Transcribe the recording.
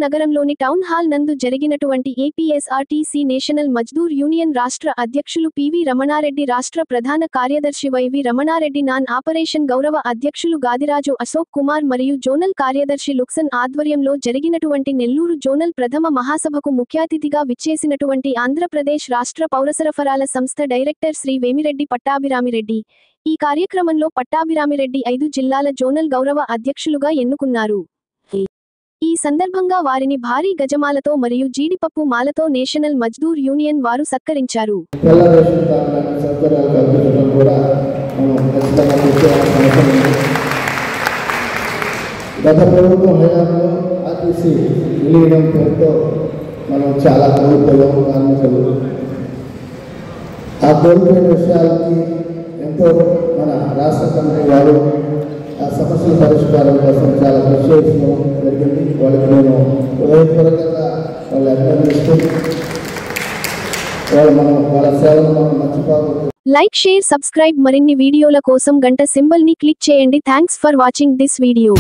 నగరంలోని town hall నందు జరిగినటువంటి ఏపీఎస్ఆర్టీసీ నేషనల్ మజ్దూర్ యూనియన్ రాష్ట్ర అధ్యక్షులు పివి రమణారెడ్డి, రాష్ట్ర ప్రధాన కార్యదర్శి వైవి రమణారెడ్డి, నాన్ ఆపరేషన్ గౌరవ అధ్యక్షులు గాదిరాజు అశోక్ కుమార్ మరియు జోనల్ కార్యదర్శి లుక్సన్ ఆధ్వర్యంలో జరిగినటువంటి నెల్లూరు జోనల్ ప్రథమ మహాసభకు ముఖ్యాతిథిగా విచ్చేసినటువంటి ఆంధ్రప్రదేశ్ రాష్ట్ర పౌరసరఫరాల సంస్థ డైరెక్టర్ శ్రీ వేమిరెడ్డి పట్టాభిరామిరెడ్డి. ఈ కార్యక్రమంలో పట్టాభిరామిరెడ్డి 5 జిల్లాల జోనల్ గౌరవ అధ్యక్షులుగా ఎన్నుకున్నారు. ఈ సందర్భంగా వారిని భారీ గజమాలతో మరియు జీడిపప్పు మాలతో నేషనల్ మజ్దూర్ యూనియన్ వారు సత్కరించారు. గత ప్రభుత్వం హయాంలో ఆర్టీసీ విలీనం పేరుతో మనం చాలా కోల్పోయాం. కార్మికులు ఆ కోల్పోయిన విషయాలకి ఎంతో మన రాష్ట్ర కమిటీ వారు ఆ సమస్యల పరిష్కారం కోసం చాలా కృషి చేయడం జరిగింది. వాళ్ళకి నేను హృదయపూర్వకంగా వాళ్ళు అభినందిస్తూ వాళ్ళ సేవలు మనం మర్చిపోకూడదు. Like, share, subscribe. మరిన్ని వీడియోల కోసం గంట సింబల్ ని క్లిక్ చేయండి. Thanks for watching this video.